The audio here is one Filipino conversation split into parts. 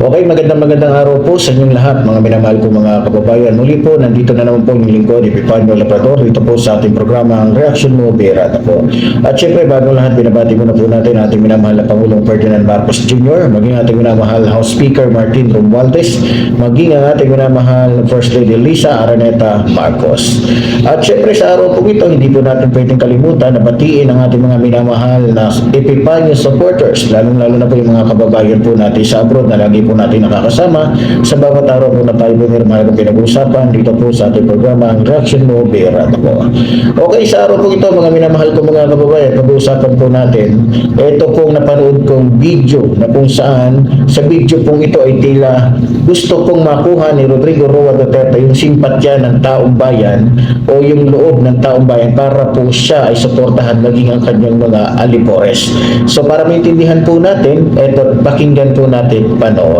Okay, magandang araw po sa inyong lahat, mga minamahal ko mga kababayan. Muli po, nandito na naman po yung lingkod, Epifanio Labrador, dito po sa ating programa ang Reaction Mo, Berata po. At syempre, bago lahat, binabati ko na po natin ating minamahal na Pangulong Ferdinand Marcos Jr., maging ating minamahal House Speaker Martin Romualdez, maging ang ating minamahal First Lady Lisa Araneta Marcos. At syempre, sa araw po ito, hindi po natin pwedeng kalimutan na batiin ang ating mga minamahal na Epifanio supporters, lalong-lalo na po yung mga kababayan po natin sa abroad na lagi po natin nakakasama sa bawat araw po na tayo po nirmahan ng pinag-uusapan dito po sa ating programa ang Reaction Mo, Berata po. Okay, sa araw po ito mga minamahal ko mga kababayan, pag-uusapan po natin ito pong napanood kong video na kung saan sa video pong ito ay tila gusto pong makuha ni Rodrigo Roa Duterte yung simpatya ng taong bayan o yung loob ng taong bayan para po siya ay suportahan maging ang kanyang mga alipores. So para maintindihan po natin, ito pakinggan po natin, panoorin.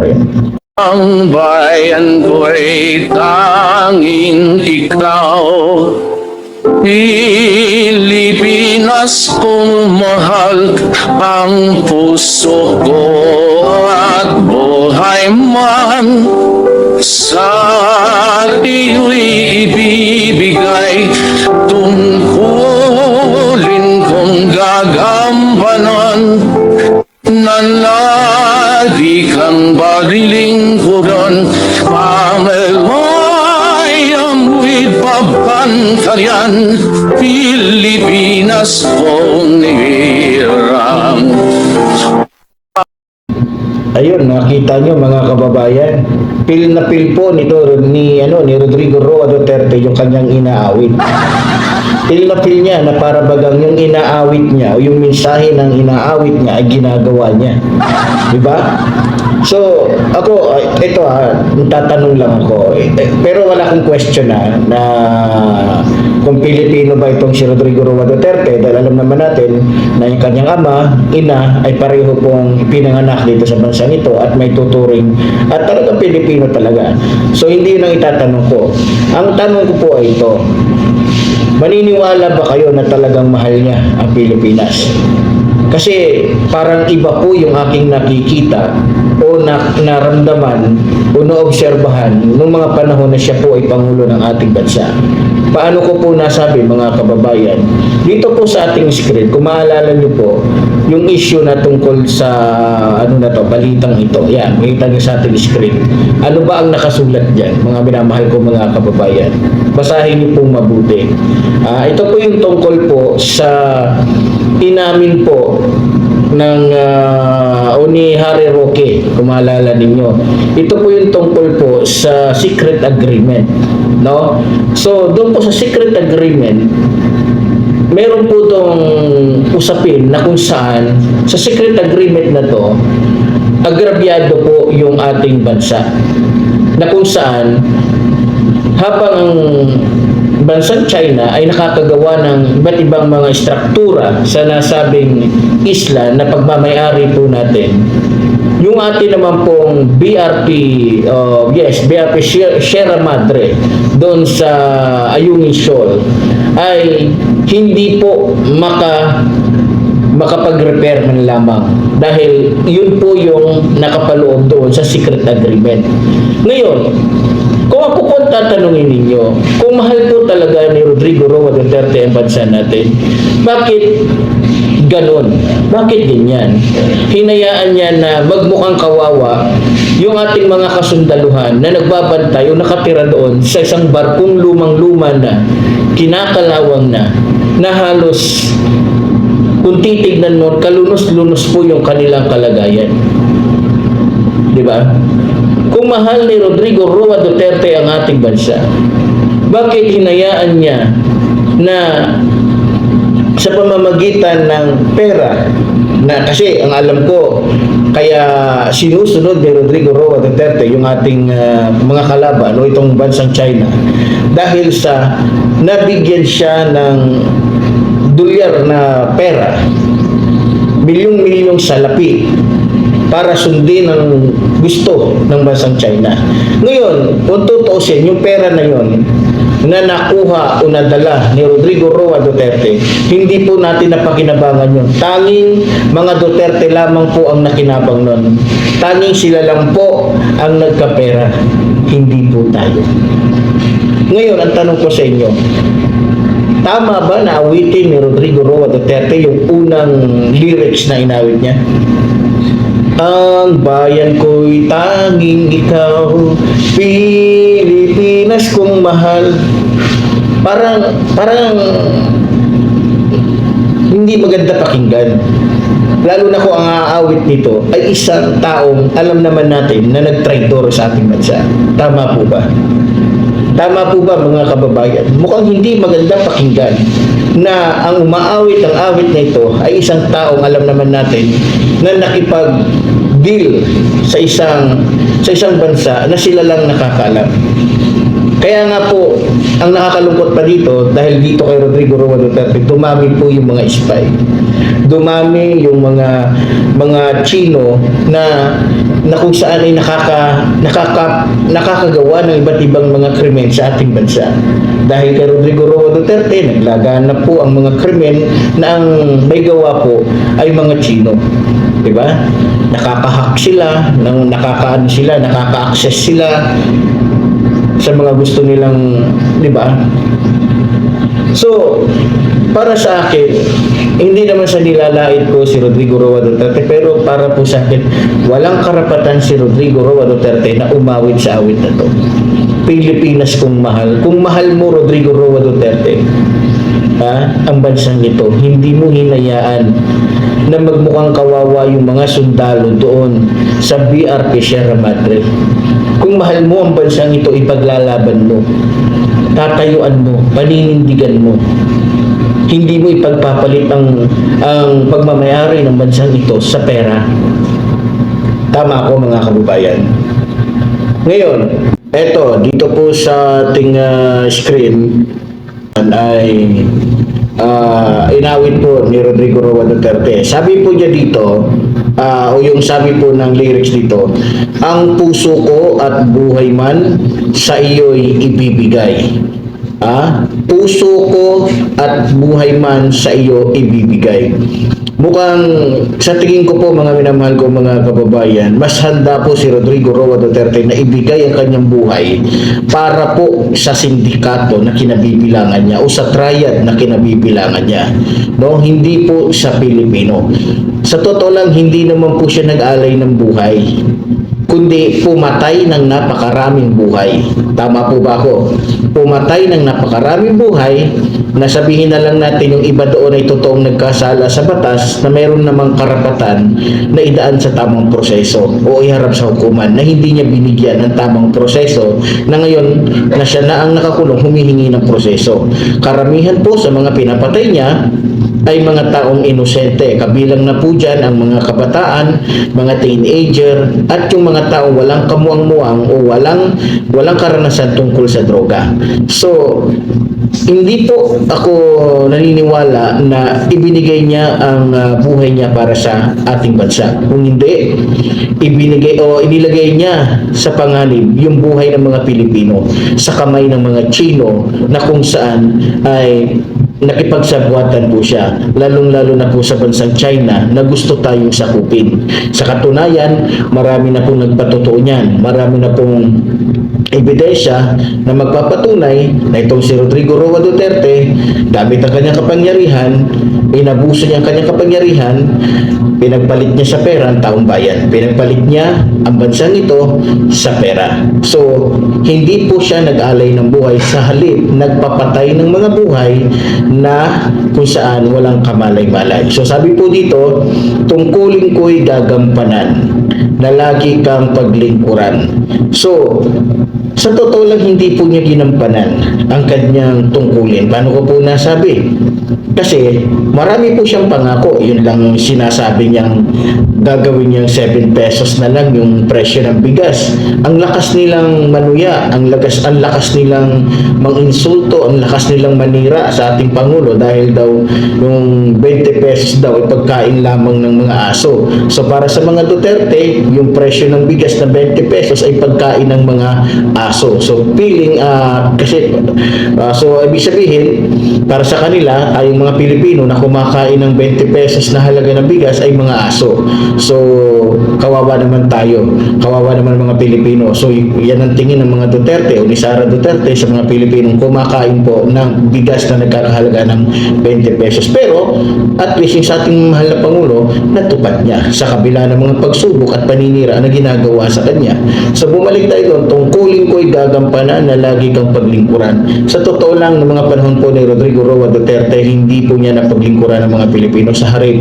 Ang bayan ko'y tanging ikaw, Pilipinas kong mahal, ang puso ko at buhay man sa iyo'y ibibigay, tungkulin kong gagampanan, nanlagi kang paglilingkuran, pamalayang with papantayan, Pilipinas kong nihirang. Ayun, nakita nyo mga kababayan, pil na pil po nito ni Rodrigo Roa Duterte yung kanyang inaawit. Pil na pil niya na para bagang yung inaawit niya o yung mensahe ng inaawit niya ay ginagawa niya. Diba? So, ako, ito tatanong lang ako. Pero wala akong question na kung Pilipino ba itong si Rodrigo Roa Duterte, dahil alam naman natin na yung kanyang ama, ina, ay pareho pong pinanganak dito sa bansang ito at may tuturing at talagang Pilipino talaga. So, hindi yun ang itatanong ko. Ang tanong ko po ay ito, maniniwala ba kayo na talagang mahal niya ang Pilipinas? Kasi parang iba po yung aking nakikita o naramdaman o naobserbahan nung mga panahon na siya po ay Pangulo ng ating bansa. Paano ko po nasabi mga kababayan? Dito po sa ating screen, kung maalala niyo po, yung issue na tungkol sa balitang ito. Yan, makita niyo sa ating screen. Ano ba ang nakasulat diyan, mga minamahal ko mga kababayan? Basahin niyo pong mabuti. Ito po yung tungkol po sa inamin po ng ni Harry Roque, kung maalala ninyo. Ito po yung tungkol po sa secret agreement, no? So, doon po sa secret agreement, meron po tong usapin na kung saan sa secret agreement na to, agrabyado po yung ating bansa. Na kung saan habang ang bansang China ay nakakagawa ng iba't ibang mga struktura sa nasabing isla na pagmamayari po natin. Yung atin naman pong BRP Sierra Madre doon sa Ayungin Shoal ay hindi po makapag-repair man lamang dahil yun po yung nakapaloob doon sa secret agreement. Ngayon, kung ako po tatanungin ninyo, kung mahal po talaga ni Rodrigo Roa Duterte ang bansa natin, bakit ganon? Bakit ganyan? Hinayaan niya na magmukhang kawawa yung ating mga kasundaluhan na nagbabantay o nakatira doon sa isang barkong lumang-luma na, kinakalawang na halos kung titignan mo, kalunos-lunos po yung kanilang kalagayan. Diba? Kung mahal ni Rodrigo Roa Duterte ang ating bansa, bakit hinayaan niya na sa pamamagitan ng pera na, kasi ang alam ko, kaya sinusunod ni Rodrigo Roa Duterte yung ating mga kalaban o itong bansang China dahil sa nabigyan siya ng dolyar na pera, milyong-milyong salapi para sundin ang gusto ng bansang China. Ngayon, kung tutuusin, yung pera na yon na nakuha o nadala ni Rodrigo Roa Duterte, hindi po natin napakinabangan yun. Tanging mga Duterte lamang po ang nakinabang nun. Tanging sila lang po ang nagkapera, hindi po tayo. Ngayon, ang tanong ko sa inyo, tama ba na awitin ni Rodrigo Roa Duterte yung unang lyrics na inawit niya? Ang bayan ko'y tanging ikaw, Pilipinas kong mahal. Parang hindi maganda pakinggan. Lalo na kung ang aawit nito ay isang taong alam naman natin na nagtraidor sa ating bansa. Tama po ba? Tama po ba mga kababayan? Mukhang hindi maganda pakinggan na ang umaawit ng awit na ito ay isang taong alam naman natin na nakipag-deal sa isang bansa na sila lang nakakaalam. Kaya nga po, ang nakakalungkot pa dito, dahil dito kay Rodrigo Roa Duterte, dumami po yung mga spy. Dumami yung mga Chino na kung saan ay nakakagawa ng iba't ibang mga krimen sa ating bansa. Dahil kay Rodrigo Roa Duterte, naglaganap po ang mga krimen na ang may gawa po ay mga Chino. Diba? Nakaka-hack sila, nakaka-access sila sa mga gusto nilang, di ba? So, para sa akin, hindi naman sa nilalait ko si Rodrigo Roa Duterte, pero para po sa akin, walang karapatan si Rodrigo Roa Duterte na umawit sa awit na to. Pilipinas kung mahal. Kung mahal mo Rodrigo Roa Duterte, ang bansang ito, hindi mo hinayaan na magmukhang kawawa yung mga sundalo doon sa BRP Sierra Madre. Kung mahal mo ang bansang ito, ipaglalaban mo, tatayuan mo, paninindigan mo. Hindi mo ipagpapalit ang pagmamayari ng bansang ito sa pera. Tama ako mga kababayan. Ngayon, eto, dito po sa ating screen ay inawit po ni Rodrigo Roa Duterte. Sabi po niya dito, o yung sabi po ng lyrics dito, ang puso ko at buhay man sa iyo'y ibibigay. Puso ko at buhay man sa iyo ibibigay. Mukhang sa tingin ko po mga minamahal ko mga kababayan, mas handa po si Rodrigo Roa Duterte na ibigay ang kanyang buhay para po sa sindikato na kinabibilangan niya o sa triad na kinabibilangan niya. No, hindi po sa Pilipino. Sa totoo lang, hindi naman po siya nag-alay ng buhay, kundi pumatay ng napakaraming buhay. Tama po ba ako? Pumatay ng napakaraming buhay na sabihin na lang natin yung iba doon ay totoong nagkasala sa batas na mayroon namang karapatan na idaan sa tamang proseso o iharap sa hukuman na hindi niya binigyan ng tamang proseso na ngayon na siya na ang nakakulong humihingi ng proseso. Karamihan po sa mga pinapatay niya ay mga taong inosente. Kabilang na po dyan ang mga kabataan, mga teenager, at yung mga taong walang kamuang-muang o walang karanasan tungkol sa droga. So, hindi po ako naniniwala na ibinigay niya ang buhay niya para sa ating bansa. Kung hindi, inilagay niya sa panganib yung buhay ng mga Pilipino sa kamay ng mga Chino na kung saan ay nakipagsabwatan po siya, lalong-lalo na po sa bansang China na gusto tayong sakupin. Sa katunayan, marami na pong nagpatotoo niyan. Marami na pong ebidensya na magpapatunay na itong si Rodrigo Roa Duterte, gamit ang kanyang kapangyarihan, inabuso niya ang kanyang kapangyarihan, pinagpalit niya sa pera ang taong bayan. Pinagpalit niya ang bansang ito sa pera. So, hindi po siya nag-alay ng buhay, sa halip nagpapatay ng mga buhay na kung saan walang kamalay-malay. So, sabi po dito, tungkulin ko'y gagampanan na lagi kang paglingkuran. So, sa totoo lang, hindi po niya ginampanan ang kanyang tungkulin. Paano ko po nasabi? Kasi marami po siyang pangako, yun lang sinasabi gagawin niyang 7 pesos na lang yung presyo ng bigas. Ang lakas nilang manuya, ang lakas nilang manginsulto, ang lakas nilang manira sa ating Pangulo dahil daw yung 20 pesos daw ay pagkain lamang ng mga aso. So para sa mga Duterte, yung presyo ng bigas na 20 pesos ay pagkain ng mga aso. So feeling so ibig sabihin para sa kanila ay yung mga Pilipino na kumakain ng 20 pesos na halaga ng bigas ay mga aso. So kawawa naman tayo, kawawa naman ang mga Pilipino. So yan ang tingin ng mga Duterte o ni Sara Duterte sa mga Pilipinong kumakain po ng bigas na nagkakahalaga ng 20 pesos. Pero at least yung sa ating mahal na Pangulo, natupad niya sa kabila ng mga pagsubok at paninira na ginagawa sa kanya. So bumalik tayo doon, tungkulin ko ay gagampanan na lagi kang paglingkuran. Sa totoo lang, ng mga panahon po ni Rodrigo Roa Duterte, hindi po niya napaglingkuran ng mga Pilipino sa halip,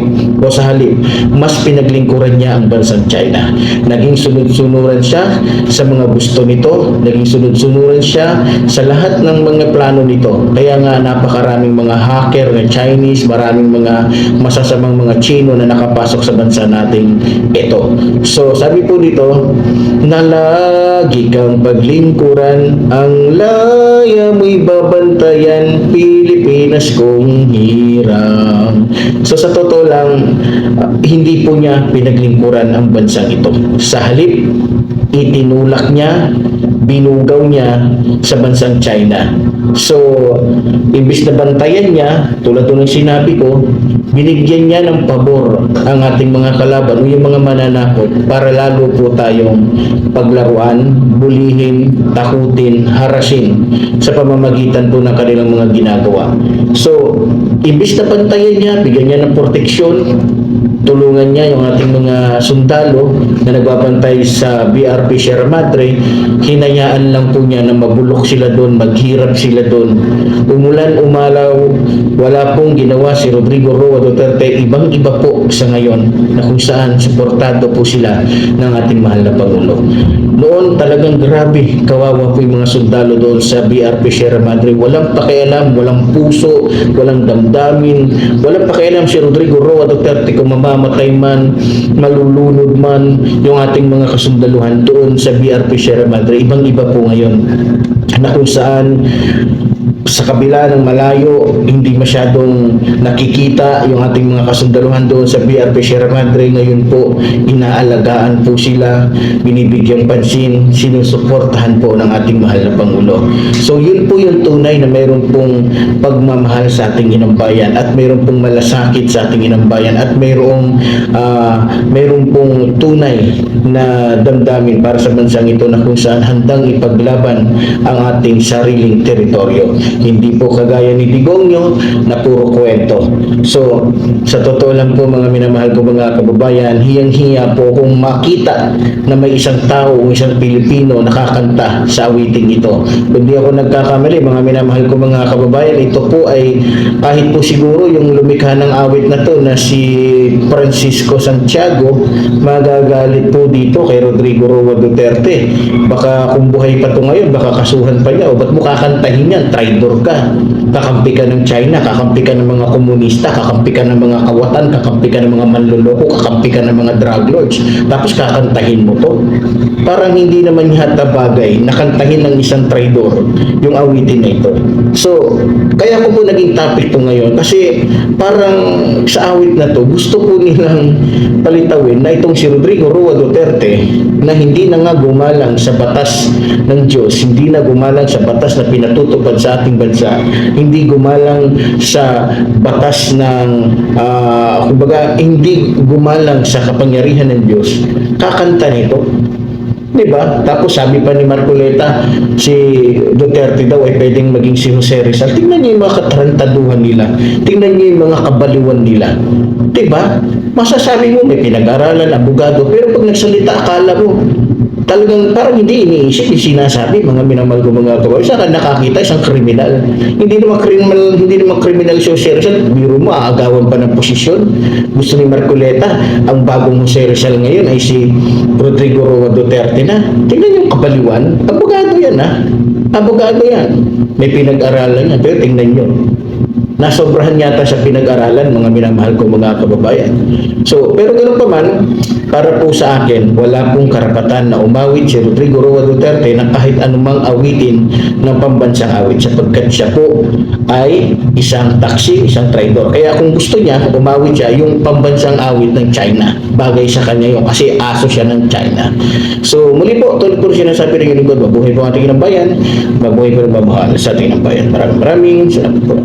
mas pinaglingkuran niya ang bansang China. Naging sunod-sunuran siya sa mga gusto nito, naging sunod-sunuran siya sa lahat ng mga plano nito. Kaya nga napakaraming mga hacker na Chinese, maraming mga masasamang mga Chino na nakapasok sa bansa nating ito. So sabi po dito, na lagi kang paglingkuran, ang laya mo'y babantayan, Pilipinas kong hirang. So sa totoo lang, hindi po niya pinaglingkuran ang bansang ito. Sa halip, itinulak niya, binugaw niya sa bansang China. So, imbis na bantayan niya, tulad ng sinabi ko, binigyan niya ng pabor ang ating mga kalaban o yung mga mananakot para lalo po tayong paglaruan, bulihin, takutin, harasin sa pamamagitan po ng kanilang mga ginagawa. So, imbis na bantayan niya, bigyan niya ng proteksyon, tulungan niya yung ating mga sundalo na nagbabantay sa BRP Sierra Madre, hinayaan lang po niya na mabulok sila doon, maghirap sila doon. Umulan, umalaw, wala pong ginawa si Rodrigo Roa Duterte, ibang-iba po sa ngayon na kung saan suportado po sila ng ating mahal na Pangulo. Noon talagang grabe, kawawa po yung mga sundalo doon sa BRP Sierra Madre. Walang pakialam, walang puso, walang damdamin, walang pakialam si Rodrigo Roa Duterte kung mamamatay man, malulunod man yung ating mga kasundaluhan doon sa BRP Sierra Madre. Ibang-iba po ngayon na kung saan sa kabila ng malayo, hindi masyadong nakikita yung ating mga kasundaluhan doon sa BRP Sierra Madre. Ngayon po, inaalagaan po sila, binibigyang pansin, sinusuportahan po ng ating mahal na Pangulo. So yun po yung tunay na mayroon pong pagmamahal sa ating inambayan at mayroon pong malasakit sa ating inambayan at mayroon pong tunay na damdamin para sa bansang ito na kung saan handang ipaglaban ang ating sariling teritoryo. Hindi po kagaya ni Digongyo na puro kwento. So, sa totoo lang po mga minamahal ko mga kababayan, hiyang-hiya po kung makita na may isang tao, isang Pilipino nakakanta sa awiting ito. Hindi ako nagkakamali mga minamahal ko mga kababayan, ito po ay kahit po siguro yung lumikha ng awit na to na si Francisco Santiago, magagalit po dito kay Rodrigo Roa Duterte. Baka kung buhay pa to ngayon, baka kasuhan pa niya o ba't mo kakantahin yan? Traitor ka. Kakampi ka ng China, kakampi ka ng mga komunista, kakampi ka ng mga kawatan, kakampi ka ng mga manloloko, kakampi ka ng mga drug lords. Tapos kakantahin mo to. Parang hindi naman yata bagay nakantahin ng isang traidor yung awitin na ito. So, kaya ko po naging topic to ngayon kasi parang sa awit na to, gusto po nilang palitawin na itong si Rodrigo Roa Duterte na hindi na nga gumalang sa batas ng Diyos, hindi na gumalang sa batas na pinatutupad sa ating bansa, hindi gumalang sa batas ng kumbaga hindi gumalang sa kapangyarihan ng Diyos, kakanta nito. Diba? Tapos sabi pa ni Marcoleta, si Duterte daw ay pwedeng maging si Jose Rizal. Tingnan niyo yung mga katarantaduhan nila. Tingnan niyo yung mga kabaliwan nila. Diba? Masasabi mo may pinag-aralan, abogado, pero pag nagsalita, akala mo talagang parang hindi iniisip yung sinasabi mga minamahal ko mga kababayan. Saan ka nakakita isang kriminal? Hindi naman kriminal si Jose Rizal. Biro mo, aagawan pa ng posisyon. Gusto ni Marcoleta, ang bagong Jose Rizal ngayon ay si Rodrigo Roa Duterte na. Tingnan yung kabaliwan. Abogado yan ha. Abogado yan. May pinag-aralan yan. Pero tingnan nyo. nasobrahan yata sa pinag-aralan, mga minamahal ko mga kababayan. So, pero ganoon pa man, para po sa akin, wala pong karapatan na umawit si Rodrigo Roa Duterte ng kahit anumang awitin ng pambansang awit sapagkat siya po ay isang taksi, isang traidor. Kaya kung gusto niya, umawit siya yung pambansang awit ng China. Bagay sa kanya yun kasi aso siya ng China. So muli po, tulad po sinasabi rin yung lingkod, mabuhay po ang ating bayan, mabuhay po rin mabuhay sa ating bayan. Maraming salamat po.